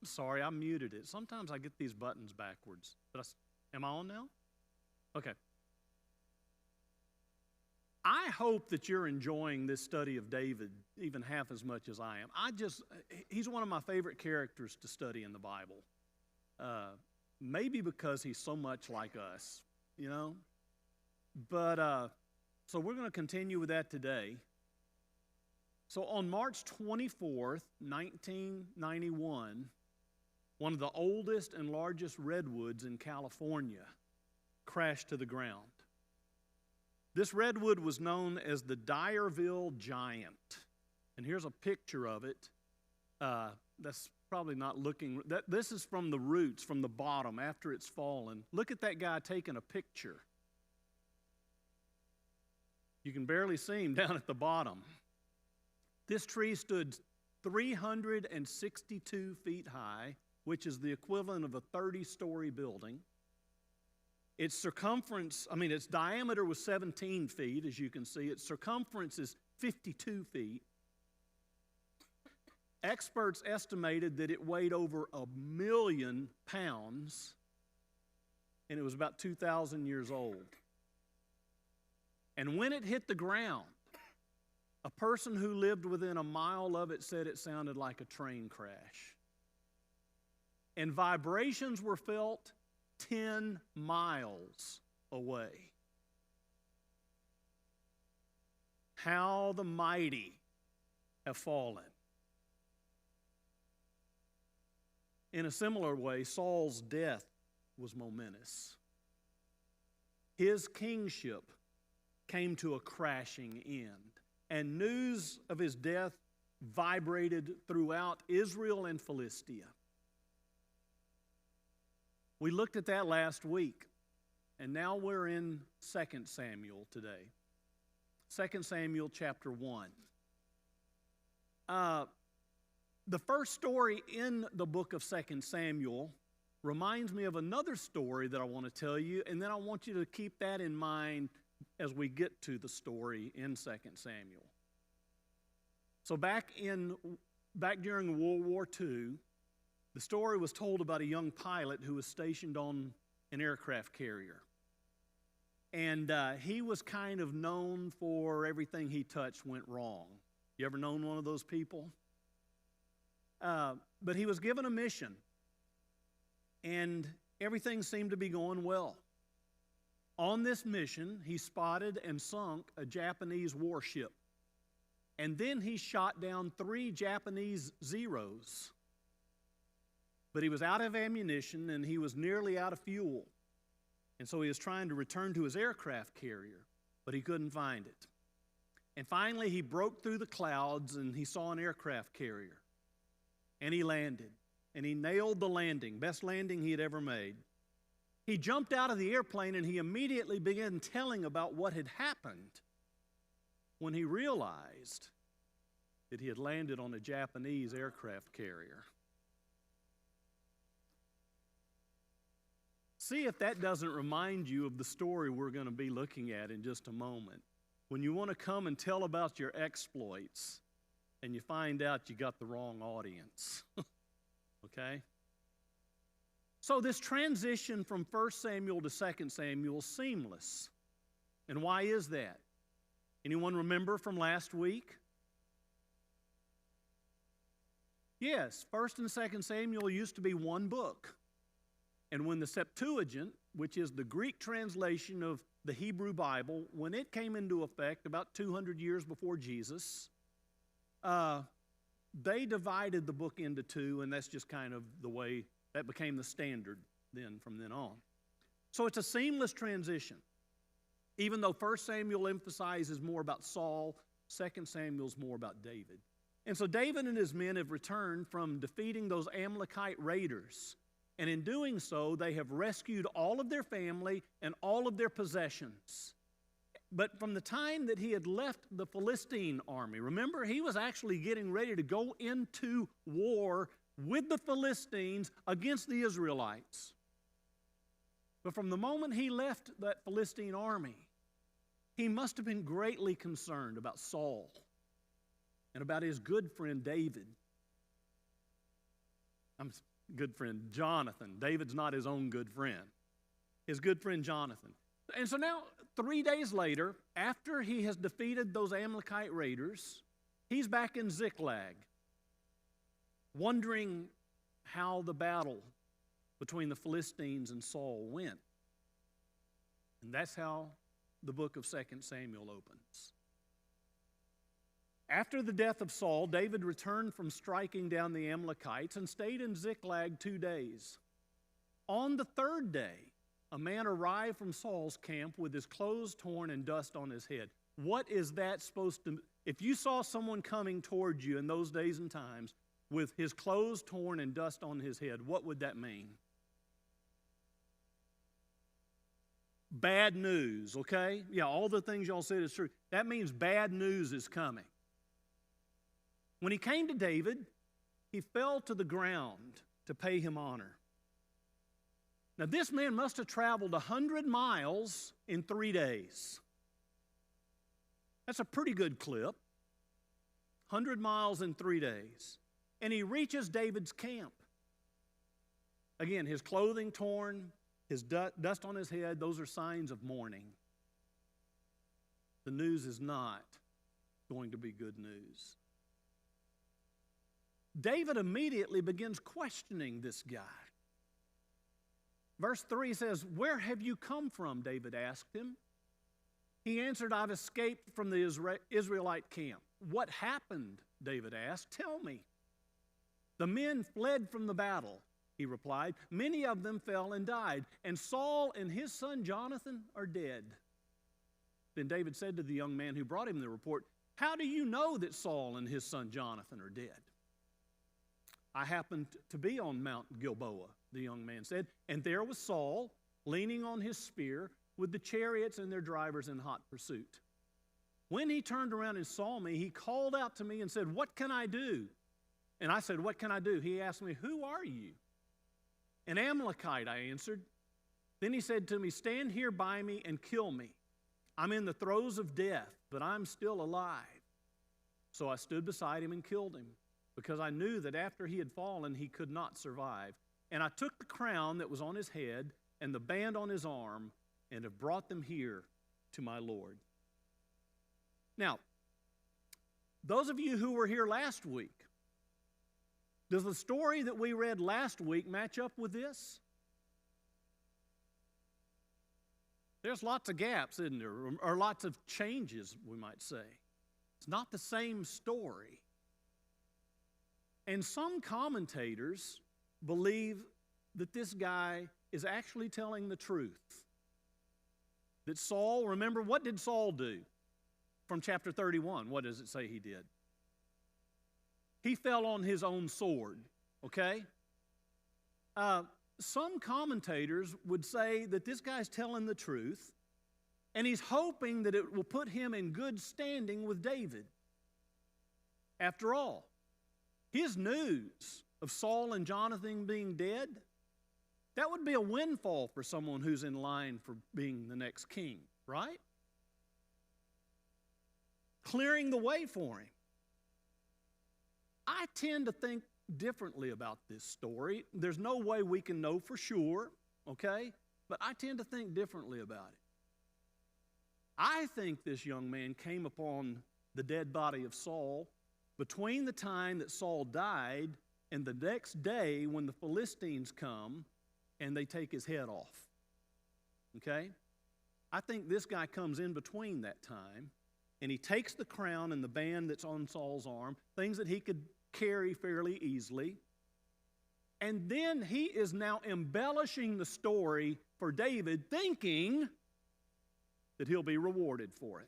Sorry, I muted it. Sometimes I get these buttons backwards. Am I on now? Okay. I hope that you're enjoying this study of David even half as much as I am. He's one of my favorite characters to study in the Bible. Maybe because he's so much like us, you know? But, so we're going to continue with that today. So on March 24th, 1991, one of the oldest and largest redwoods in California crashed to the ground. This redwood was known as the Dyerville Giant. And here's a picture of it. That's probably not looking, this is from the roots, from the bottom after it's fallen. Look at that guy taking a picture. You can barely see him down at the bottom. This tree stood 362 feet high, which is the equivalent of a 30-story building. Its diameter was 17 feet, as you can see. Its circumference is 52 feet. Experts estimated that it weighed over 1,000,000 pounds, and it was about 2,000 years old. And when it hit the ground, a person who lived within a mile of it said it sounded like a train crash. And vibrations were felt 10 miles away. How the mighty have fallen. In a similar way, Saul's death was momentous. His kingship came to a crashing end, and news of his death vibrated throughout Israel and Philistia. We looked at that last week, and now we're in 2 Samuel today. 2 Samuel chapter 1. The first story in the book of 2 Samuel reminds me of another story that I want to tell you, and then I want you to keep that in mind as we get to the story in 2 Samuel. So back during World War II, the story was told about a young pilot who was stationed on an aircraft carrier. And he was kind of known for everything he touched went wrong. You ever known one of those people? But he was given a mission, and everything seemed to be going well. On this mission, he spotted and sunk a Japanese warship. And then he shot down 3 Japanese Zeros. But he was out of ammunition, and he was nearly out of fuel. And so he was trying to return to his aircraft carrier, but he couldn't find it. And finally, he broke through the clouds, and he saw an aircraft carrier. And he landed, and he nailed the landing, best landing he had ever made. He jumped out of the airplane, and he immediately began telling about what had happened when he realized that he had landed on a Japanese aircraft carrier. See if that doesn't remind you of the story we're going to be looking at in just a moment. When you want to come and tell about your exploits, and you find out you got the wrong audience. Okay? So this transition from 1 Samuel to 2 Samuel is seamless. And why is that? Anyone remember from last week? Yes, 1 and 2 Samuel used to be one book. And when the Septuagint, which is the Greek translation of the Hebrew Bible, when it came into effect about 200 years before Jesus, they divided the book into 2, and that's just kind of the way that became the standard from then on. So it's a seamless transition. Even though 1 Samuel emphasizes more about Saul, 2 Samuel's more about David. And so David and his men have returned from defeating those Amalekite raiders. And in doing so, they have rescued all of their family and all of their possessions. But from the time that he had left the Philistine army, remember, he was actually getting ready to go into war with the Philistines against the Israelites. But from the moment he left that Philistine army, he must have been greatly concerned about Saul and about his good friend David. good friend Jonathan. David's not his own good friend. His good friend Jonathan. And so now, 3 days later, after he has defeated those Amalekite raiders, he's back in Ziklag, wondering how the battle between the Philistines and Saul went. And that's how the book of 2 Samuel opens. After the death of Saul, David returned from striking down the Amalekites and stayed in Ziklag 2 days. On the third day, a man arrived from Saul's camp with his clothes torn and dust on his head. What is that supposed to... If you saw someone coming towards you in those days and times with his clothes torn and dust on his head, what would that mean? Bad news, okay? Yeah, all the things y'all said is true. That means bad news is coming. When he came to David, he fell to the ground to pay him honor. Now, this man must have traveled 100 miles in 3 days. That's a pretty good clip. 100 miles in 3 days. And he reaches David's camp. Again, his clothing torn, his dust on his head, those are signs of mourning. The news is not going to be good news. David immediately begins questioning this guy. Verse 3 says, "Where have you come from?" David asked him. He answered, "I've escaped from the Israelite camp." "What happened?" David asked. "Tell me." "The men fled from the battle," he replied. "Many of them fell and died, and Saul and his son Jonathan are dead." Then David said to the young man who brought him the report, "How do you know that Saul and his son Jonathan are dead?" "I happened to be on Mount Gilboa," the young man said, "and there was Saul leaning on his spear with the chariots and their drivers in hot pursuit. When he turned around and saw me, he called out to me and said, 'What can I do?' And I said, 'What can I do?' He asked me, 'Who are you?' 'An Amalekite,' I answered. Then he said to me, 'Stand here by me and kill me. I'm in the throes of death, but I'm still alive.' So I stood beside him and killed him, because I knew that after he had fallen, he could not survive. And I took the crown that was on his head and the band on his arm and have brought them here to my Lord." Now, those of you who were here last week, does the story that we read last week match up with this? There's lots of gaps, isn't there? Or lots of changes, we might say. It's not the same story. And some commentators believe that this guy is actually telling the truth. That Saul, remember, what did Saul do? From chapter 31, what does it say he did? He fell on his own sword, okay? Some commentators would say that this guy's telling the truth, and he's hoping that it will put him in good standing with David. After all, his news of Saul and Jonathan being dead, that would be a windfall for someone who's in line for being the next king, right? Clearing the way for him. I tend to think differently about this story. There's no way we can know for sure, okay? But I tend to think differently about it. I think this young man came upon the dead body of Saul between the time that Saul died and the next day when the Philistines come and they take his head off. Okay? I think this guy comes in between that time, and he takes the crown and the band that's on Saul's arm, things that he could carry fairly easily, and then he is now embellishing the story for David, thinking that he'll be rewarded for it.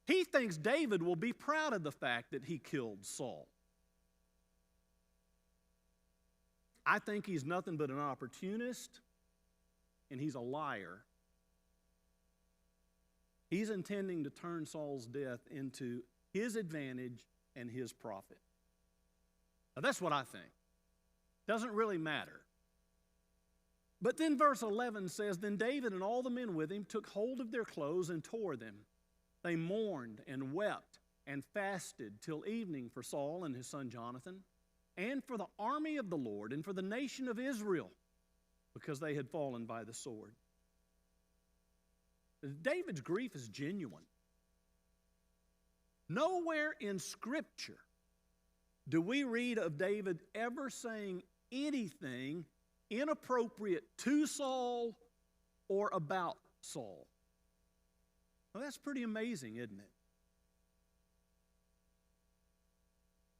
He thinks David will be proud of the fact that he killed Saul. I think he's nothing but an opportunist, and he's a liar. He's intending to turn Saul's death into his advantage and his profit. Now, that's what I think. Doesn't really matter. But then verse 11 says, "Then David and all the men with him took hold of their clothes and tore them. They mourned and wept and fasted till evening for Saul and his son Jonathan. and for the army of the Lord, and for the nation of Israel, because they had fallen by the sword. David's grief is genuine. Nowhere in Scripture do we read of David ever saying anything inappropriate to Saul or about Saul. Well, that's pretty amazing, isn't it?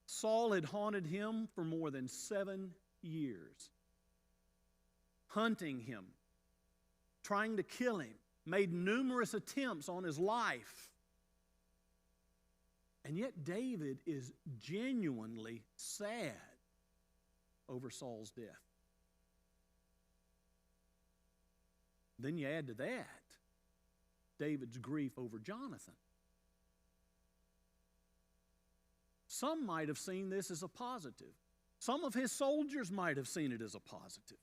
Saul had haunted him for more than 7 years, hunting him, trying to kill him, made numerous attempts on his life. And yet David is genuinely sad over Saul's death. Then you add to that David's grief over Jonathan. Some might have seen this as a positive. Some of his soldiers might have seen it as a positive.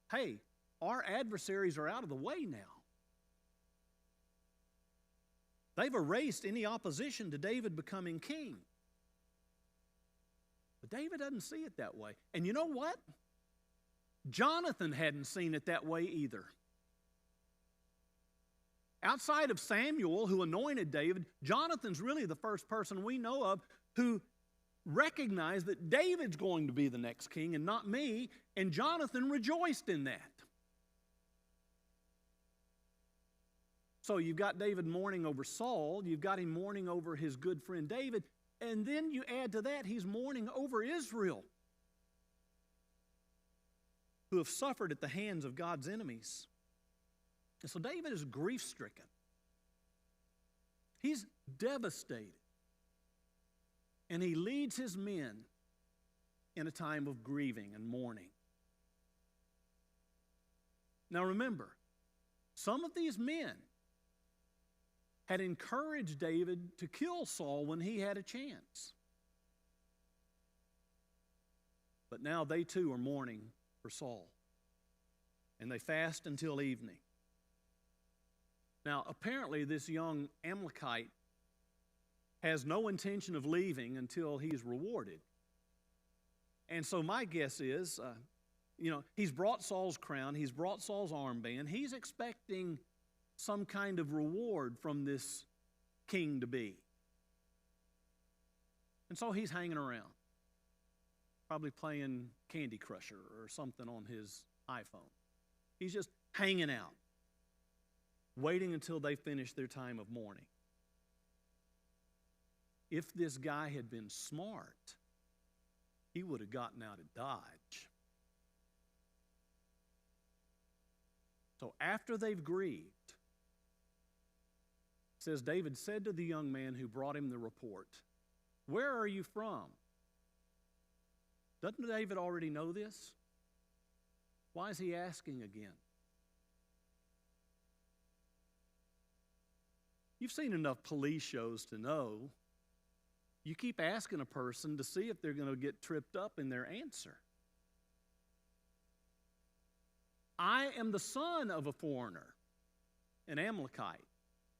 Hey, our adversaries are out of the way now. They've erased any opposition to David becoming king. But David doesn't see it that way. And you know what? Jonathan hadn't seen it that way either. Outside of Samuel, who anointed David, Jonathan's really the first person we know of who recognized that David's going to be the next king and not me, and Jonathan rejoiced in that. So you've got David mourning over Saul, you've got him mourning over his good friend David, and then you add to that he's mourning over Israel, who have suffered at the hands of God's enemies. And so David is grief-stricken. He's devastated. And he leads his men in a time of grieving and mourning. Now remember, some of these men had encouraged David to kill Saul when he had a chance. But now they too are mourning for Saul. And they fast until evening. Now, apparently this young Amalekite has no intention of leaving until he's rewarded. And so my guess is, he's brought Saul's crown, he's brought Saul's armband, he's expecting some kind of reward from this king-to-be. And so he's hanging around, probably playing Candy Crusher or something on his iPhone. He's just hanging out, waiting until they finish their time of mourning. If this guy had been smart, he would have gotten out of Dodge. So after they've grieved, it says David said to the young man who brought him the report, "Where are you from?" Doesn't David already know this? Why is he asking again? You've seen enough police shows to know you keep asking a person to see if they're going to get tripped up in their answer. I am the son of a foreigner, an Amalekite,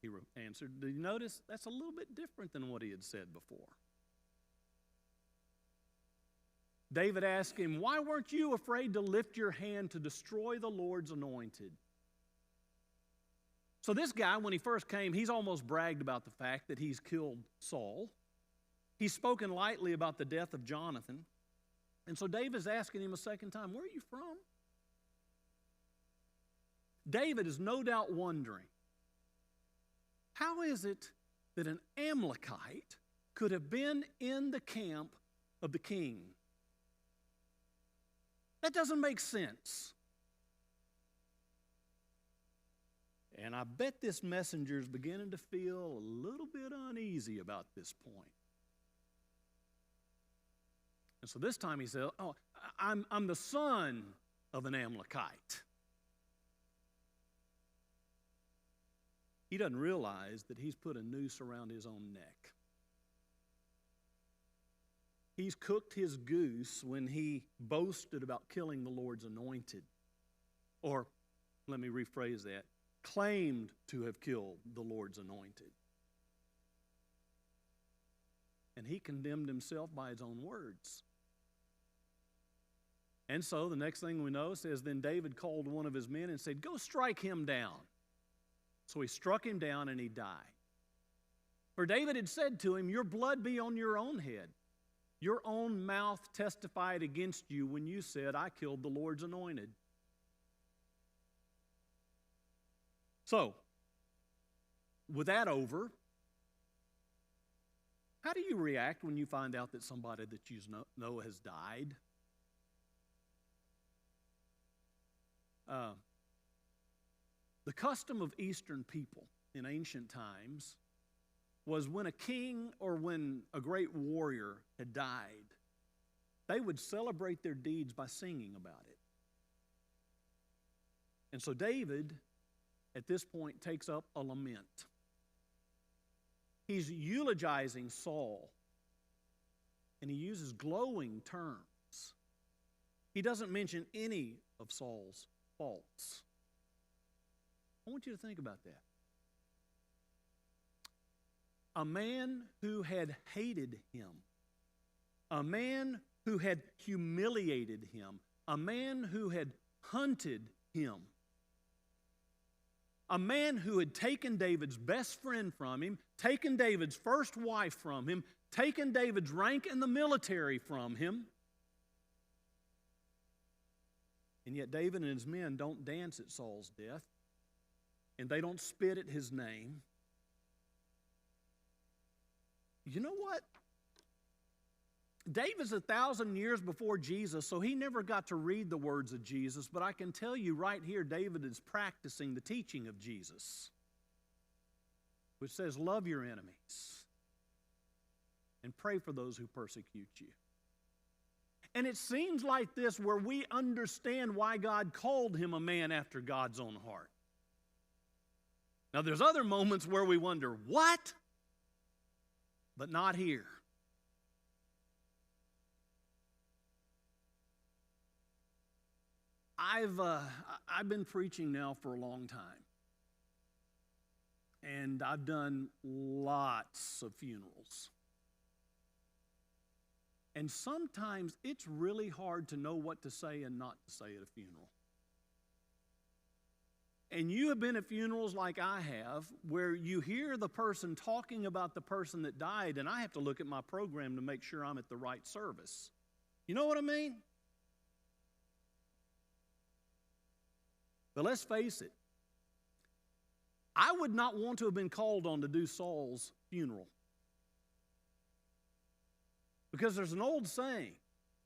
he answered. Did you notice? That's a little bit different than what he had said before. David asked him, "Why weren't you afraid to lift your hand to destroy the Lord's anointed?" So this guy, when he first came, he's almost bragged about the fact that he's killed Saul. He's spoken lightly about the death of Jonathan. And so David's asking him a second time, "Where are you from?" David is no doubt wondering, how is it that an Amalekite could have been in the camp of the king? That doesn't make sense. And I bet this messenger is beginning to feel a little bit uneasy about this point. And so this time he said, "Oh, I'm the son of an Amalekite." He doesn't realize that he's put a noose around his own neck. He's cooked his goose when he boasted about killing the Lord's anointed. Or, let me rephrase that, claimed to have killed the Lord's anointed. And he condemned himself by his own words. And so the next thing we know says, then David called one of his men and said, go strike him down. So he struck him down and he died. For David had said to him, your blood be on your own head. Your own mouth testified against you when you said, I killed the Lord's anointed. So, with that over, how do you react when you find out that somebody that you know has died? The custom of Eastern people in ancient times was when a king or when a great warrior had died, they would celebrate their deeds by singing about it. And so David, at this point, takes up a lament. He's eulogizing Saul, and he uses glowing terms. He doesn't mention any of Saul's faults. I want you to think about that. A man who had hated him, a man who had humiliated him, a man who had hunted him, a man who had taken David's best friend from him, taken David's first wife from him, taken David's rank in the military from him. And yet David and his men don't dance at Saul's death, and they don't spit at his name. You know what? David's 1,000 years before Jesus, so he never got to read the words of Jesus, but I can tell you right here, David is practicing the teaching of Jesus, which says, love your enemies and pray for those who persecute you. And it seems like this where we understand why God called him a man after God's own heart. Now, there's other moments where we wonder, what? But not here. I've been preaching now for a long time. And I've done lots of funerals. And sometimes it's really hard to know what to say and not to say at a funeral. And you have been at funerals like I have, where you hear the person talking about the person that died, and I have to look at my program to make sure I'm at the right service. You know what I mean? But let's face it, I would not want to have been called on to do Saul's funeral. Because there's an old saying,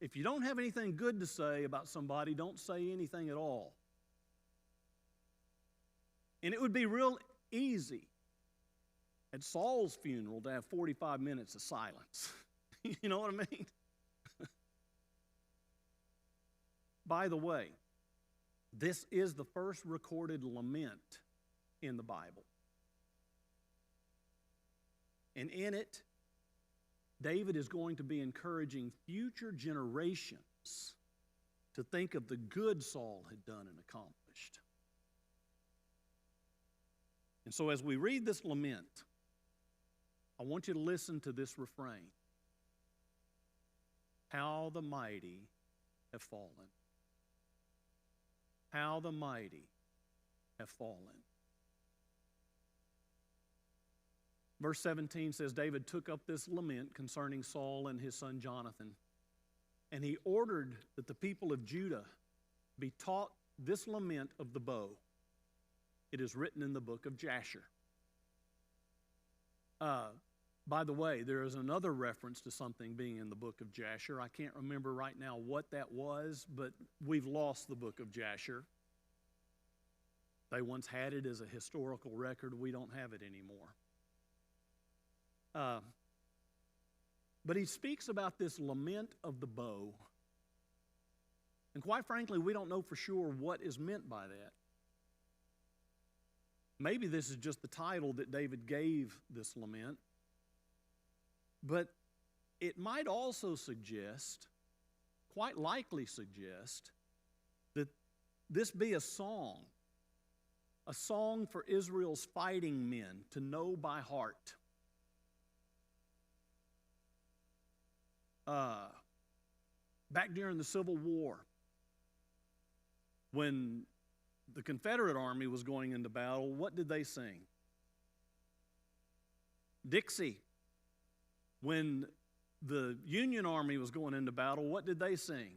if you don't have anything good to say about somebody, don't say anything at all. And it would be real easy at Saul's funeral to have 45 minutes of silence. You know what I mean? By the way, this is the first recorded lament in the Bible. And in it, David is going to be encouraging future generations to think of the good Saul had done and accomplished. And so as we read this lament, I want you to listen to this refrain. How the mighty have fallen. How the mighty have fallen. Verse 17 says, David took up this lament concerning Saul and his son Jonathan, and he ordered that the people of Judah be taught this lament of the bow. It is written in the book of Jasher. By the way, there is another reference to something being in the book of Jasher. I can't remember right now what that was, but we've lost the book of Jasher. They once had it as a historical record. We don't have it anymore. But he speaks about this lament of the bow. And quite frankly, we don't know for sure what is meant by that. Maybe this is just the title that David gave this lament. But it might also suggest, quite likely suggest, that this be a song for Israel's fighting men to know by heart. Back during the Civil War, when the Confederate Army was going into battle, what did they sing? Dixie. When the Union Army was going into battle, what did they sing?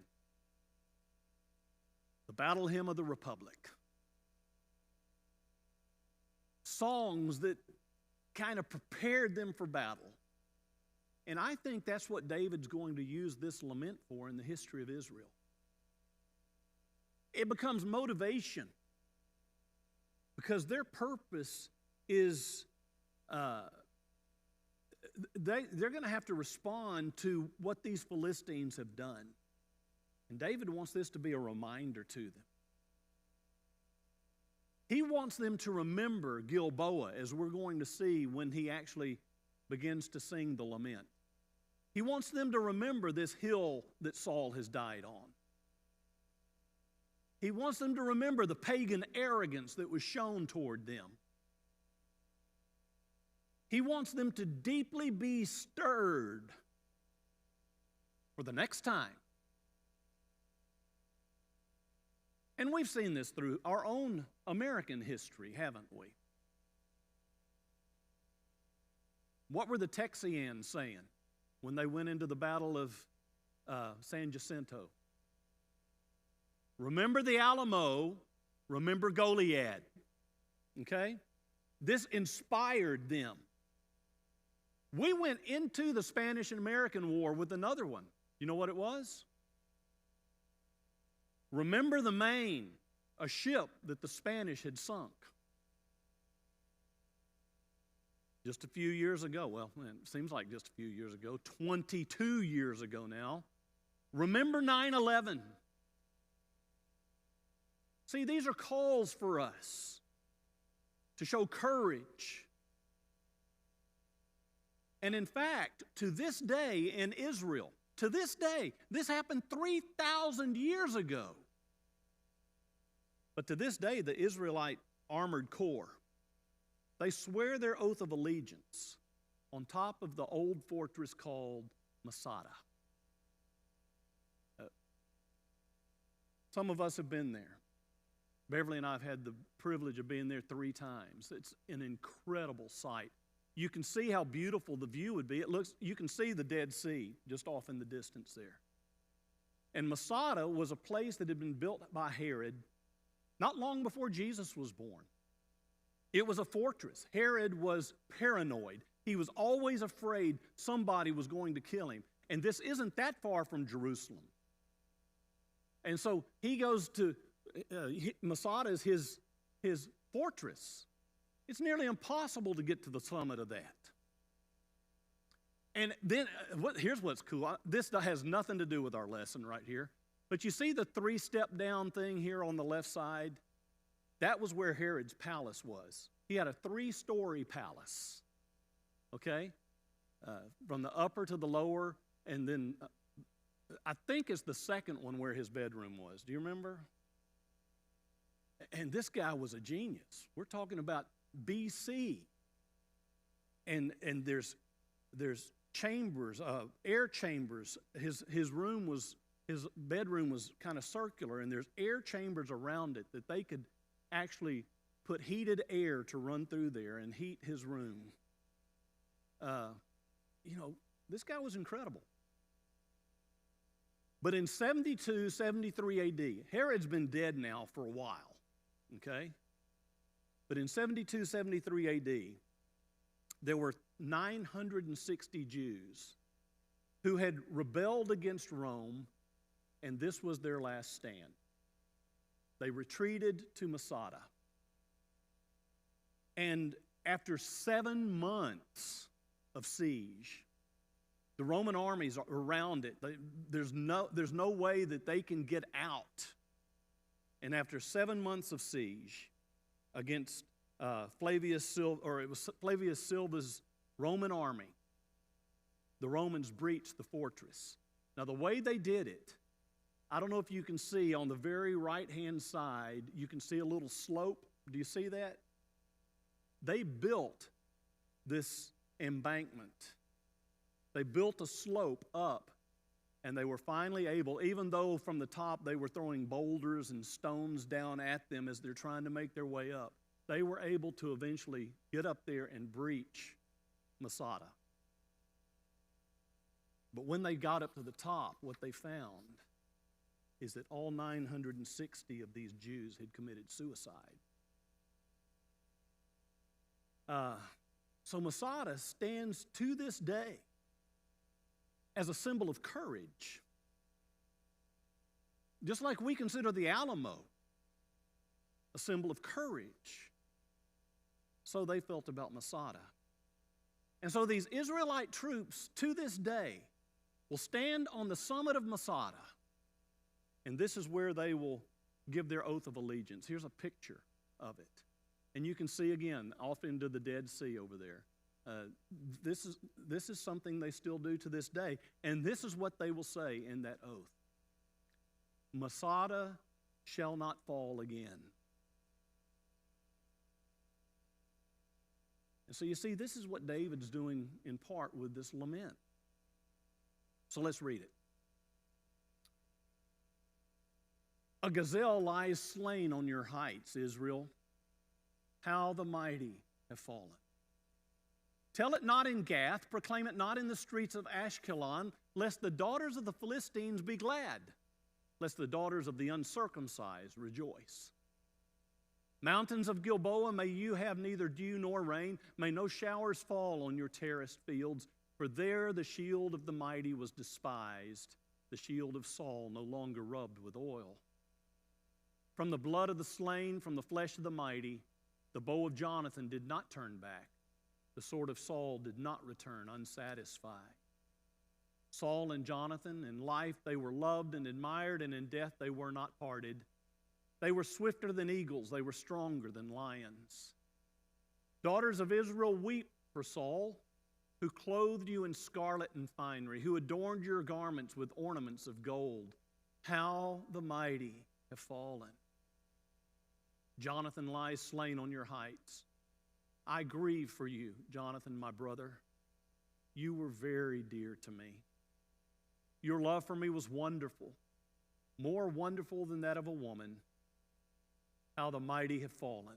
The Battle Hymn of the Republic. Songs that kind of prepared them for battle. And I think that's what David's going to use this lament for in the history of Israel. It becomes motivation because their purpose is they're going to have to respond to what these Philistines have done. And David wants this to be a reminder to them. He wants them to remember Gilboa, as we're going to see when he actually begins to sing the lament. He wants them to remember this hill that Saul has died on. He wants them to remember the pagan arrogance that was shown toward them. He wants them to deeply be stirred for the next time. And we've seen this through our own American history, haven't we? What were the Texians saying when they went into the Battle of San Jacinto? Remember the Alamo, remember Goliad. Okay? This inspired them. We went into the Spanish and American War with another one. You know what it was? Remember the Maine, a ship that the Spanish had sunk. Just a few years ago, well, it seems like just a few years ago, 22 years ago now. Remember 9/11. See, these are calls for us to show courage. And in fact, to this day in Israel, to this day, this happened 3,000 years ago. But to this day, the Israelite Armored Corps, they swear their oath of allegiance on top of the old fortress called Masada. Some of us have been there. Beverly and I have had the privilege of being there 3 times. It's an incredible sight. You can see how beautiful the view would be. You can see the Dead Sea just off in the distance there. And Masada was a place that had been built by Herod not long before Jesus was born. It was a fortress. Herod was paranoid. He was always afraid somebody was going to kill him. And this isn't that far from Jerusalem. And so he goes to Masada is his fortress. It's nearly impossible to get to the summit of that. And then, here's what's cool. This has nothing to do with our lesson right here. But you see the 3-step down thing here on the left side? That was where Herod's palace was. He had a 3-story palace. Okay? From the upper to the lower, and then I think it's the second one where his bedroom was. Do you remember? And this guy was a genius. We're talking about BC. And there's chambers, air chambers. His bedroom was kind of circular, and there's air chambers around it that they could actually put heated air to run through there and heat his room. This guy was incredible. But in 72, 73 AD, Herod's been dead now for a while, okay? But in 72, 73 AD, there were 960 Jews who had rebelled against Rome, and this was their last stand. They retreated to Masada. And after 7 months of siege, the Roman armies are around it. There's no way that they can get out. And after 7 months of siege against Flavius Silva's Roman army, the Romans breached the fortress. Now, the way they did it, I don't know if you can see on the very right-hand side, you can see a little slope. Do you see that? They built this embankment. They built a slope up And they were finally able, even though from the top they were throwing boulders and stones down at them as they're trying to make their way up, they were able to eventually get up there and breach Masada. But when they got up to the top, what they found is that all 960 of these Jews had committed suicide. So Masada stands to this day as a symbol of courage. Just like we consider the Alamo a symbol of courage, so they felt about Masada. And so these Israelite troops to this day will stand on the summit of Masada, and this is where they will give their oath of allegiance. Here's a picture of it. And you can see again off into the Dead Sea over there. This is something they still do to this day. And this is what they will say in that oath. Masada shall not fall again. And so you see, this is what David's doing in part with this lament. So let's read it. A gazelle lies slain on your heights, Israel. How the mighty have fallen. Tell it not in Gath, proclaim it not in the streets of Ashkelon, lest the daughters of the Philistines be glad, lest the daughters of the uncircumcised rejoice. Mountains of Gilboa, may you have neither dew nor rain, may no showers fall on your terraced fields, for there the shield of the mighty was despised, the shield of Saul no longer rubbed with oil. From the blood of the slain, from the flesh of the mighty, the bow of Jonathan did not turn back. The sword of Saul did not return unsatisfied. Saul and Jonathan, in life they were loved and admired, and in death they were not parted. They were swifter than eagles, they were stronger than lions. Daughters of Israel, weep for Saul, who clothed you in scarlet and finery, who adorned your garments with ornaments of gold. How the mighty have fallen. Jonathan lies slain on your heights. I grieve for you, Jonathan, my brother. You were very dear to me. Your love for me was wonderful, more wonderful than that of a woman. How the mighty have fallen.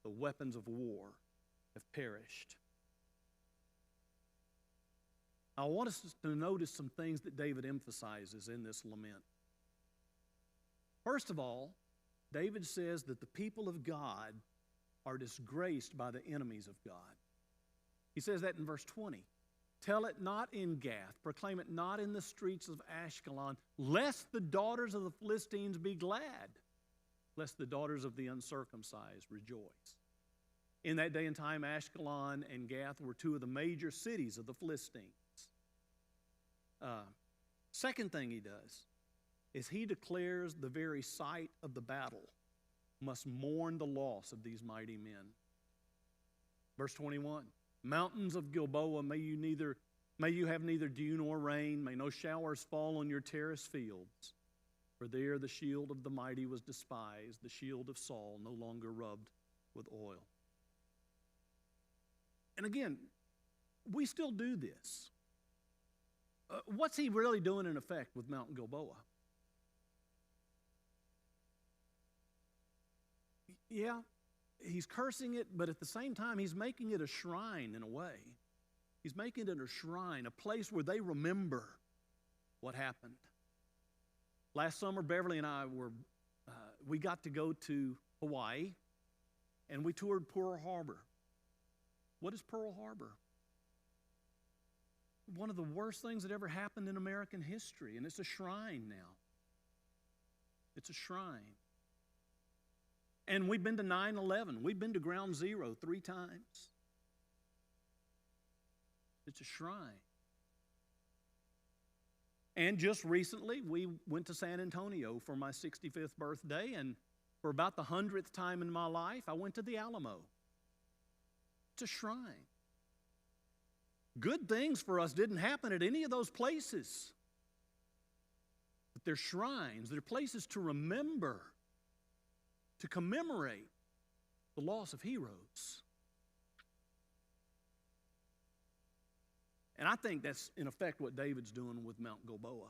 The weapons of war have perished. I want us to notice some things that David emphasizes in this lament. First of all, David says that the people of God are disgraced by the enemies of God. He says that in verse 20. Tell it not in Gath, proclaim it not in the streets of Ashkelon, lest the daughters of the Philistines be glad, lest the daughters of the uncircumcised rejoice. In that day and time, Ashkelon and Gath were two of the major cities of the Philistines. Second thing he does is he declares the very sight of the battle must mourn the loss of these mighty men. Verse 21, mountains of Gilboa, may you have neither dew nor rain, may no showers fall on your terraced fields. For there the shield of the mighty was despised, the shield of Saul no longer rubbed with oil. And again, we still do this. What's he really doing in effect with Mount Gilboa? Yeah, he's cursing it, but at the same time, he's making it a shrine in a way. He's making it a shrine, a place where they remember what happened. Last summer, Beverly and I we got to go to Hawaii, and we toured Pearl Harbor. What is Pearl Harbor? One of the worst things that ever happened in American history, and it's a shrine now. It's a shrine. And we've been to 9/11. We've been to Ground Zero 3 times. It's a shrine. And just recently, we went to San Antonio for my 65th birthday, and for about the 100th time in my life, I went to the Alamo. It's a shrine. Good things for us didn't happen at any of those places. But they're shrines. They're places to remember, to commemorate the loss of heroes. And I think that's, in effect, what David's doing with Mount Gilboa.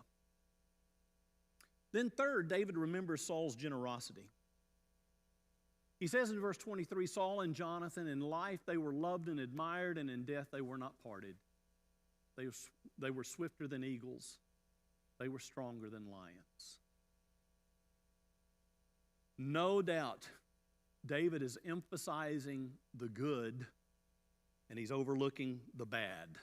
Then third, David remembers Saul's generosity. He says in verse 23, Saul and Jonathan, in life they were loved and admired, and in death they were not parted. They were swifter than eagles. They were stronger than lions. No doubt, David is emphasizing the good, and he's overlooking the bad.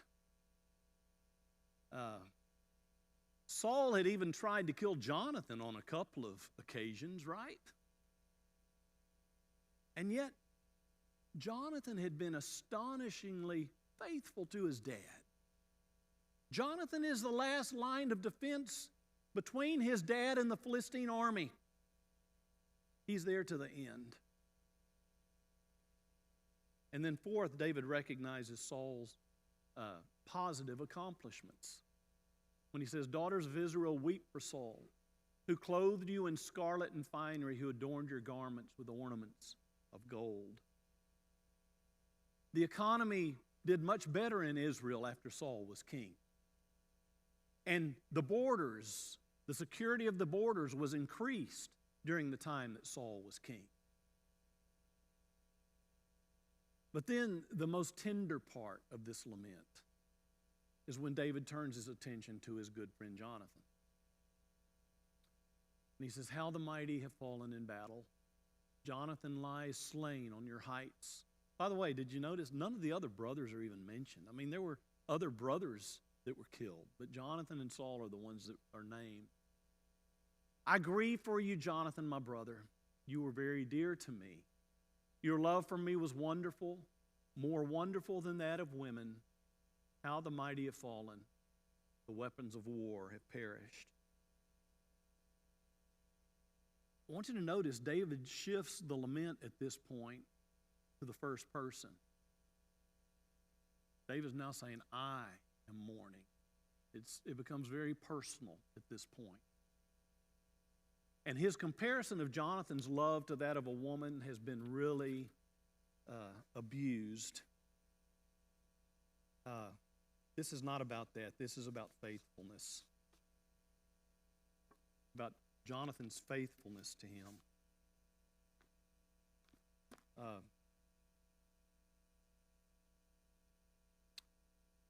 Saul had even tried to kill Jonathan on a couple of occasions, right? And yet, Jonathan had been astonishingly faithful to his dad. Jonathan is the last line of defense between his dad and the Philistine army. He's there to the end. And then fourth, David recognizes Saul's positive accomplishments. When he says, daughters of Israel, weep for Saul, who clothed you in scarlet and finery, who adorned your garments with ornaments of gold. The economy did much better in Israel after Saul was king. And the borders, the security of the borders was increased during the time that Saul was king. But then the most tender part of this lament is when David turns his attention to his good friend Jonathan. And he says, how the mighty have fallen in battle. Jonathan lies slain on your heights. By the way, did you notice none of the other brothers are even mentioned? I mean, there were other brothers that were killed, but Jonathan and Saul are the ones that are named. I grieve for you, Jonathan, my brother. You were very dear to me. Your love for me was wonderful, more wonderful than that of women. How the mighty have fallen. The weapons of war have perished. I want you to notice David shifts the lament at this point to the first person. David is now saying, I am mourning. It becomes very personal at this point. And his comparison of Jonathan's love to that of a woman has been really abused. This is not about that. This is about faithfulness. About Jonathan's faithfulness to him.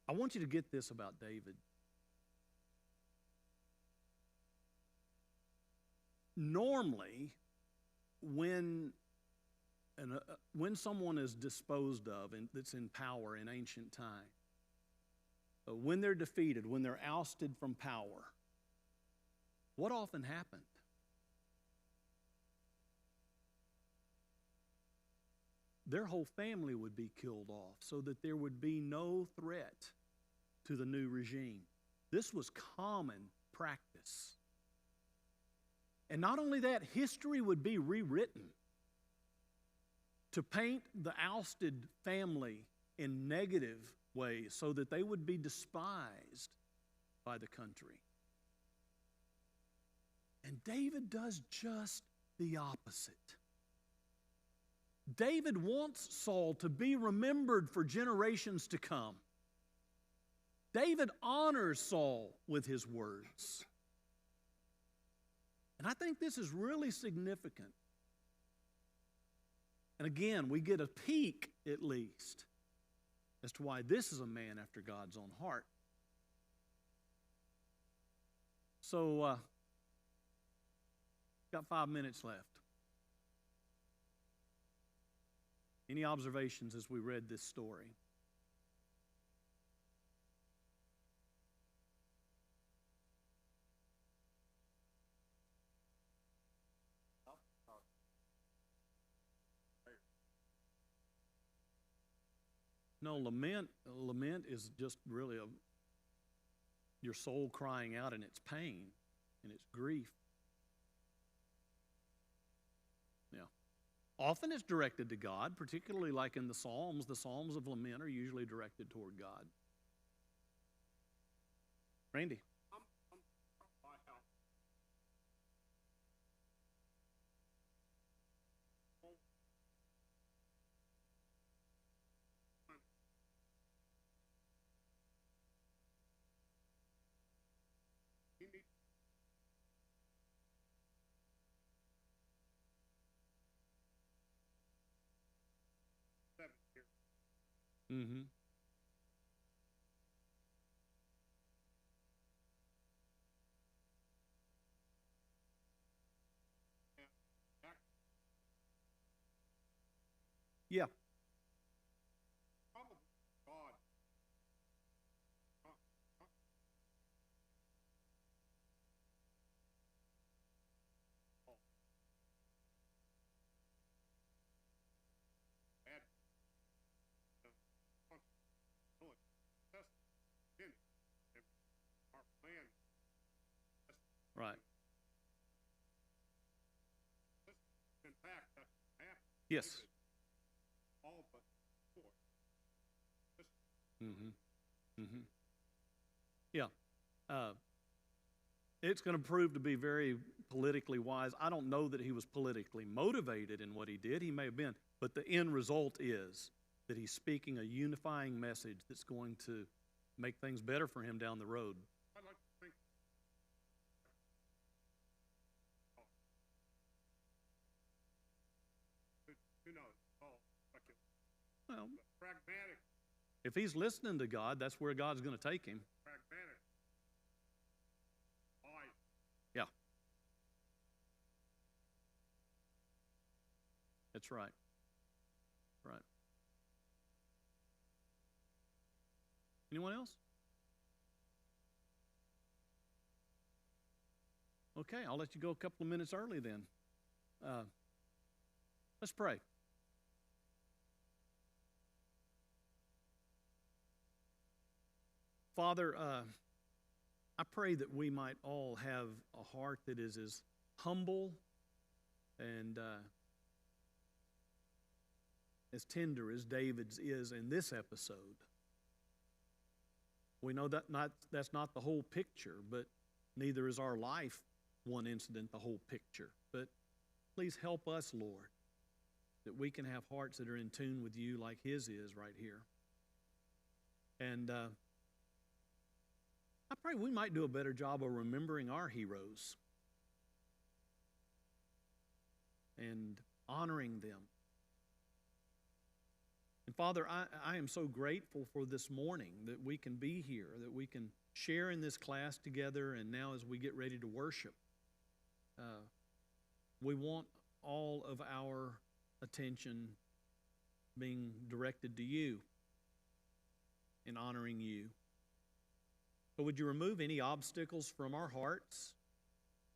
I want you to get this about David. Normally, when someone is disposed of and that's in power in ancient times, when they're defeated, when they're ousted from power, what often happened? Their whole family would be killed off so that there would be no threat to the new regime. This was common practice. And not only that, history would be rewritten to paint the ousted family in negative ways so that they would be despised by the country. And David does just the opposite. David wants Saul to be remembered for generations to come. David honors Saul with his words. And I think this is really significant. And again, we get a peek, at least, as to why this is a man after God's own heart. So, got 5 minutes left. Any observations as we read this story? No, lament is just really your soul crying out in its pain, in its grief. Yeah. Often it's directed to God, particularly like in the Psalms. The Psalms of lament are usually directed toward God. Randy. Mm-hmm. Yeah. Probably God had really test in and our plan. Right. In fact, that happened. Yes. All but four. Mm-hmm. Mm-hmm. Yeah. Uh, it's going to prove to be very politically wise. I don't know that he was politically motivated in what he did. He may have been, but the end result is that he's speaking a unifying message that's going to make things better for him down the road. I'd like to think who knows, all speculation. Well, But pragmatic, if he's listening to God, that's where God's going to take him. pragmatic, wise. Yeah. That's right. Right. Anyone else? Okay, I'll let you go a couple of minutes early then. Let's pray. Father, I pray that we might all have a heart that is as humble and as tender as David's is in this episode. We know that that's not the whole picture, but neither is our life one incident the whole picture. But please help us, Lord, that we can have hearts that are in tune with you like his is right here. And I pray we might do a better job of remembering our heroes and honoring them. And Father, I am so grateful for this morning that we can be here, that we can share in this class together, and now as we get ready to worship, we want all of our attention being directed to you and honoring you. So would you remove any obstacles from our hearts,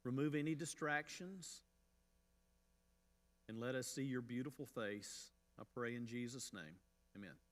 remove any distractions, and let us see your beautiful face. I pray in Jesus' name. Amen.